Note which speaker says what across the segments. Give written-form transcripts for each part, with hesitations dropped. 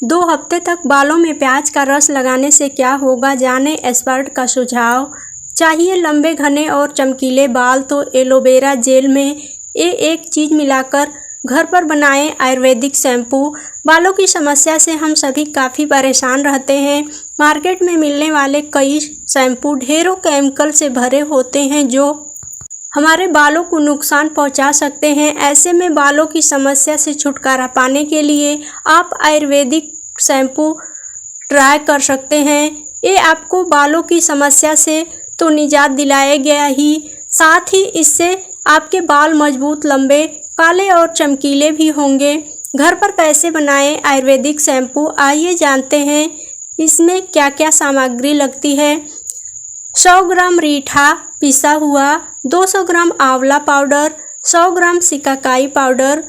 Speaker 1: 2 हफ्ते तक बालों में प्याज का रस लगाने से क्या होगा, जानें एक्सपर्ट का सुझाव। चाहिए लंबे घने और चमकीले बाल तो एलोवेरा जेल में ये एक चीज़ मिलाकर घर पर बनाएं आयुर्वेदिक शैम्पू। बालों की समस्या से हम सभी काफ़ी परेशान रहते हैं। मार्केट में मिलने वाले कई शैम्पू ढेरों केमिकल से भरे होते हैं जो हमारे बालों को नुकसान पहुंचा सकते हैं। ऐसे में बालों की समस्या से छुटकारा पाने के लिए आप आयुर्वेदिक शैम्पू ट्राई कर सकते हैं। ये आपको बालों की समस्या से तो निजात दिलाएगा ही, साथ ही इससे आपके बाल मजबूत, लंबे, काले और चमकीले भी होंगे। घर पर कैसे बनाएं आयुर्वेदिक शैम्पू, आइए जानते हैं इसमें क्या क्या सामग्री लगती है। 100 ग्राम रीठा पिसा हुआ, 200 ग्राम आंवला पाउडर, 100 ग्राम सिकाकाई पाउडर,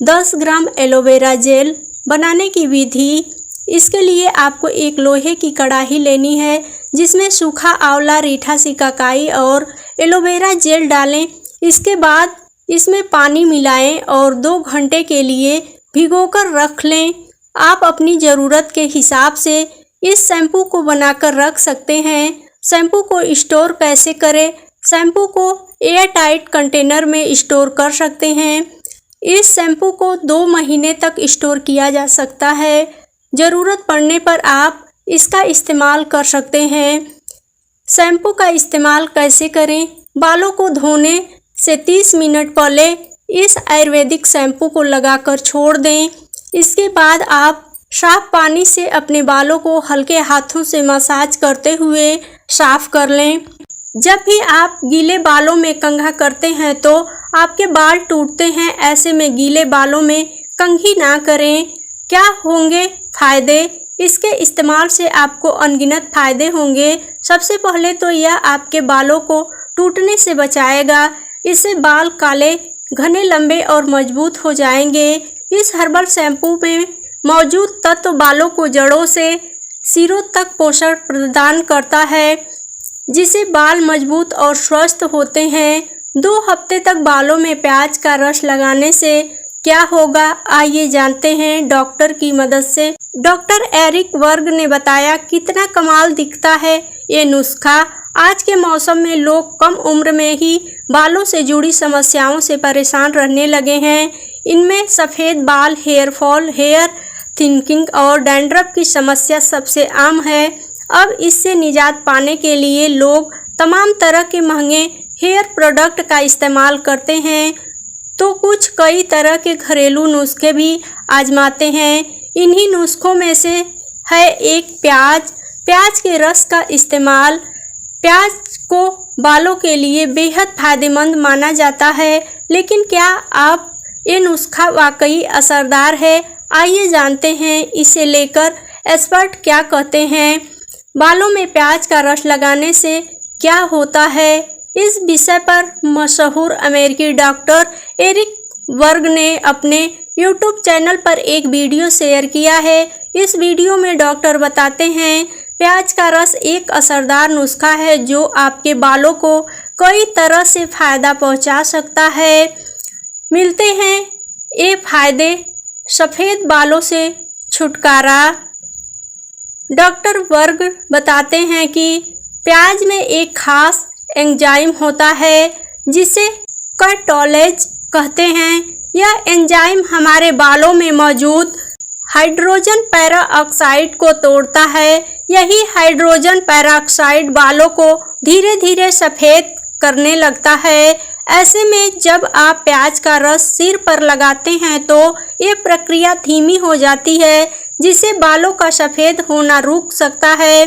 Speaker 1: 10 ग्राम एलोवेरा जेल। बनाने की विधि, इसके लिए आपको एक लोहे की कढ़ाई लेनी है जिसमें सूखा आंवला, रीठा, सिकाकाई और एलोवेरा जेल डालें। इसके बाद इसमें पानी मिलाएं और 2 घंटे के लिए भिगोकर रख लें। आप अपनी ज़रूरत के हिसाब से इस शैम्पू को बनाकर रख सकते हैं। शैम्पू को स्टोर कैसे करें, शैम्पू को एयर टाइट कंटेनर में स्टोर कर सकते हैं। इस शैम्पू को 2 महीने तक स्टोर किया जा सकता है। ज़रूरत पड़ने पर आप इसका इस्तेमाल कर सकते हैं। शैम्पू का इस्तेमाल कैसे करें, बालों को धोने से 30 मिनट पहले इस आयुर्वेदिक शैम्पू को लगाकर छोड़ दें। इसके बाद आप साफ पानी से अपने बालों को हल्के हाथों से मसाज करते हुए साफ कर लें। जब भी आप गीले बालों में कंघा करते हैं तो आपके बाल टूटते हैं। ऐसे में गीले बालों में कंघी ना करें। क्या होंगे फायदे, इसके इस्तेमाल से आपको अनगिनत फायदे होंगे। सबसे पहले तो यह आपके बालों को टूटने से बचाएगा। इससे बाल काले, घने, लंबे और मजबूत हो जाएंगे। इस हर्बल शैम्पू में मौजूद तत्व बालों को जड़ों से सिरों तक पोषण प्रदान करता है, जिससे बाल मजबूत और स्वस्थ होते हैं। 2 हफ्ते तक बालों में प्याज का रस लगाने से क्या होगा, आइए जानते हैं डॉक्टर की मदद से। डॉक्टर एरिक वर्ग ने बताया कितना कमाल दिखता है ये नुस्खा। आज के मौसम में लोग कम उम्र में ही बालों से जुड़ी समस्याओं से परेशान रहने लगे हैं। इनमें सफ़ेद बाल, हेयर फॉल, हेयर थिनिंग और डैंड्रफ की समस्या सबसे आम है। अब इससे निजात पाने के लिए लोग तमाम तरह के महंगे हेयर प्रोडक्ट का इस्तेमाल करते हैं तो कुछ कई तरह के घरेलू नुस्खे भी आजमाते हैं। इन्हीं नुस्खों में से है एक प्याज के रस का इस्तेमाल। प्याज को बालों के लिए बेहद फायदेमंद माना जाता है, लेकिन क्या आप ये नुस्खा वाकई असरदार है, आइए जानते हैं इसे लेकर एक्सपर्ट क्या कहते हैं। बालों में प्याज का रस लगाने से क्या होता है, इस विषय पर मशहूर अमेरिकी डॉक्टर एरिक वर्ग ने अपने YouTube चैनल पर एक वीडियो शेयर किया है। इस वीडियो में डॉक्टर बताते हैं प्याज का रस एक असरदार नुस्खा है जो आपके बालों को कई तरह से फ़ायदा पहुंचा सकता है। मिलते हैं ये फ़ायदे, सफ़ेद बालों से छुटकारा। डॉक्टर वर्ग बताते हैं कि प्याज में एक खास एंजाइम होता है जिसे कार्टिलेज कहते हैं। यह एंजाइम हमारे बालों में मौजूद हाइड्रोजन पेरोक्साइड को तोड़ता है। यही हाइड्रोजन पेरोक्साइड बालों को धीरे धीरे सफ़ेद करने लगता है। ऐसे में जब आप प्याज का रस सिर पर लगाते हैं तो ये प्रक्रिया धीमी हो जाती है, जिससे बालों का सफ़ेद होना रुक सकता है।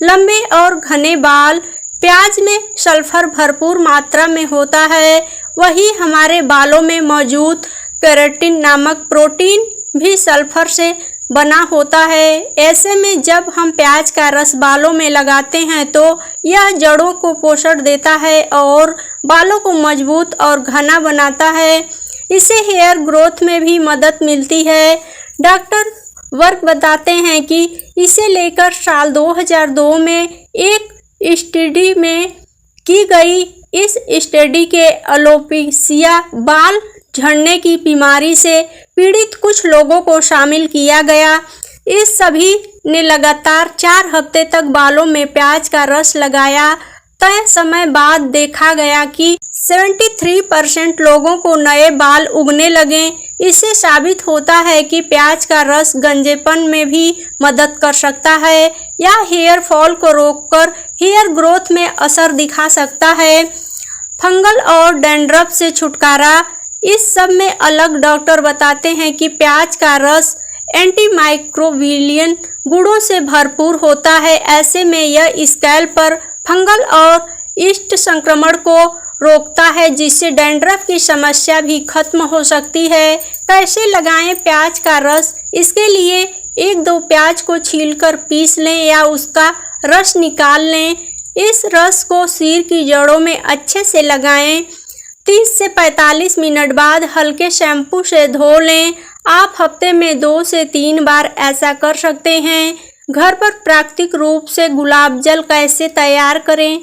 Speaker 1: लंबे और घने बाल, प्याज में सल्फर भरपूर मात्रा में होता है। वही हमारे बालों में मौजूद केराटिन नामक प्रोटीन भी सल्फर से बना होता है। ऐसे में जब हम प्याज का रस बालों में लगाते हैं तो यह जड़ों को पोषण देता है और बालों को मजबूत और घना बनाता है। इससे हेयर ग्रोथ में भी मदद मिलती है। डॉक्टर वर्क बताते हैं कि इसे लेकर साल 2002 में एक स्टडी में की गई। इस स्टडी के एलोपेशिया, बाल झड़ने की बीमारी से पीड़ित कुछ लोगों को शामिल किया गया, इस सभी ने लगातार 4 हफ्ते तक बालों में प्याज का रस लगाया। तय समय बाद देखा गया कि 73% लोगों को नए बाल उगने लगे। इससे साबित होता है कि प्याज का रस गंजेपन में भी मदद कर सकता है या हेयर फॉल को रोककर हेयर ग्रोथ में असर दिखा सकता है। फंगल और डैंड्रफ से छुटकारा। इस सब में अलग डॉक्टर बताते हैं कि प्याज का रस एंटीमाइक्रोबियल गुणों से भरपूर होता है। ऐसे में यह स्कैल्प पर फंगल और ईस्ट संक्रमण को रोकता है, जिससे डैंड्रफ की समस्या भी खत्म हो सकती है। कैसे लगाएं प्याज का रस? इसके लिए 1-2 प्याज को छीलकर पीस लें या उसका रस निकाल लें। इस रस को सिर की जड़ों में अच्छे से लगाएं। 30 से 45 मिनट बाद हल्के शैम्पू से धो लें। आप हफ्ते में 2 से 3 बार ऐसा कर सकते हैं। घर पर प्राकृतिक रूप से गुलाब जल कैसे तैयार करें?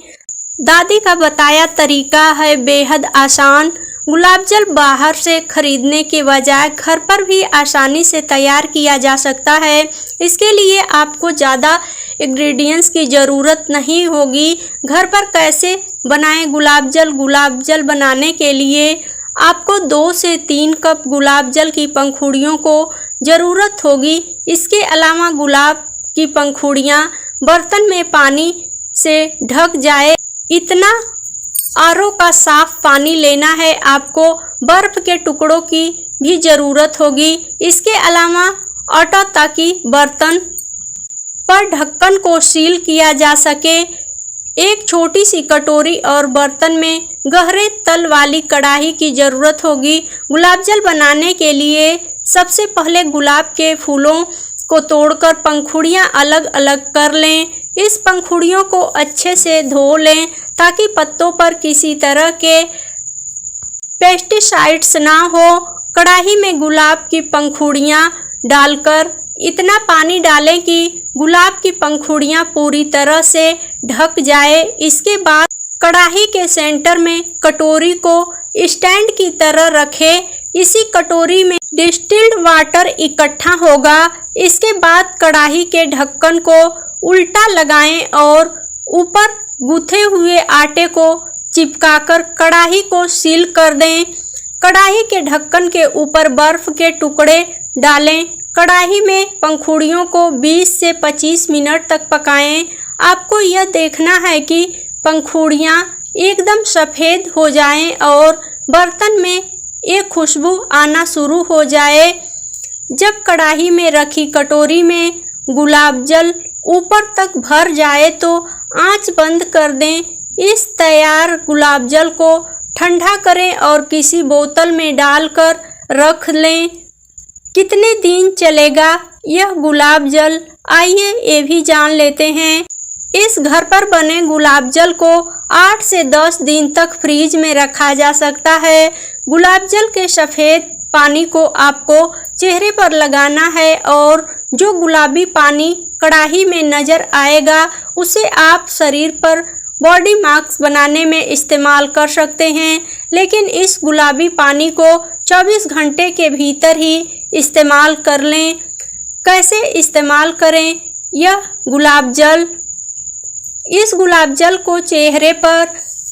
Speaker 1: दादी का बताया तरीका है बेहद आसान। गुलाब जल बाहर से खरीदने के बजाय घर पर भी आसानी से तैयार किया जा सकता है। इसके लिए आपको ज़्यादा इंग्रेडिएंट्स की ज़रूरत नहीं होगी। घर पर कैसे बनाएं गुलाब जल? गुलाब जल बनाने के लिए आपको 2 से 3 कप गुलाब जल की पंखुड़ियों को ज़रूरत होगी। इसके अलावा गुलाब की पंखुड़ियाँ बर्तन में पानी से ढक जाए इतना आरओ का साफ पानी लेना है। आपको बर्फ के टुकड़ों की भी ज़रूरत होगी। इसके अलावा आटा, ताकि बर्तन पर ढक्कन को सील किया जा सके। एक छोटी सी कटोरी और बर्तन में गहरे तल वाली कढ़ाई की ज़रूरत होगी। गुलाब जल बनाने के लिए सबसे पहले गुलाब के फूलों को तोड़कर पंखुड़ियाँ अलग अलग कर लें। इस पंखुड़ियों को अच्छे से धो लें ताकि पत्तों पर किसी तरह के पेस्टिसाइड्स ना हो। कढ़ाई में गुलाब की पंखुड़ियाँ डालकर इतना पानी डालें कि गुलाब की पंखुड़ियाँ पूरी तरह से ढक जाए। इसके बाद कढ़ाई के सेंटर में कटोरी को स्टैंड की तरह रखें। इसी कटोरी में डिस्टिल्ड वाटर इकट्ठा होगा। इसके बाद कढ़ाई के ढक्कन को उल्टा लगाएं और ऊपर गूथे हुए आटे को चिपकाकर कढ़ाई को सील कर दें। कढ़ाई के ढक्कन के ऊपर बर्फ के टुकड़े डालें। कढ़ाई में पंखुड़ियों को 20 से 25 मिनट तक पकाएं। आपको यह देखना है कि पंखुड़ियाँ एकदम सफ़ेद हो जाएं और बर्तन में एक खुशबू आना शुरू हो जाए। जब कढ़ाई में रखी कटोरी में गुलाब जल ऊपर तक भर जाए तो आंच बंद कर दें। इस तैयार गुलाब जल को ठंडा करें और किसी बोतल में डालकर रख लें। कितने दिन चलेगा यह गुलाब जल? आइए ये भी जान लेते हैं। इस घर पर बने गुलाब जल को 8 से 10 दिन तक फ्रीज में रखा जा सकता है। गुलाब जल के सफ़ेद पानी को आपको चेहरे पर लगाना है और जो गुलाबी पानी कढ़ाई में नज़र आएगा उसे आप शरीर पर बॉडी मास्क बनाने में इस्तेमाल कर सकते हैं। लेकिन इस गुलाबी पानी को 24 घंटे के भीतर ही इस्तेमाल कर लें। कैसे इस्तेमाल करें यह गुलाब जल? इस गुलाब जल को चेहरे पर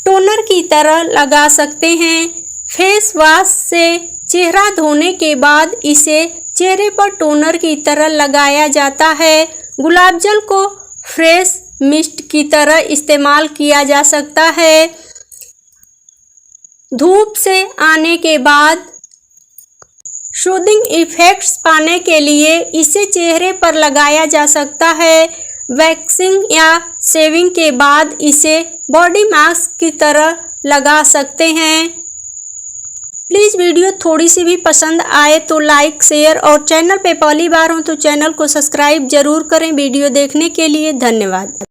Speaker 1: टोनर की तरह लगा सकते हैं। फेस वॉश से चेहरा धोने के बाद इसे चेहरे पर टोनर की तरह लगाया जाता है। गुलाब जल को फ्रेश मिस्ट की तरह इस्तेमाल किया जा सकता है। धूप से आने के बाद सूदिंग इफेक्ट्स पाने के लिए इसे चेहरे पर लगाया जा सकता है। वैक्सिंग या शेविंग के बाद इसे बॉडी मास्क की तरह लगा सकते हैं। प्लीज़ वीडियो थोड़ी सी भी पसंद आए तो लाइक, शेयर और चैनल पे पहली बार हो तो चैनल को सब्सक्राइब जरूर करें। वीडियो देखने के लिए धन्यवाद।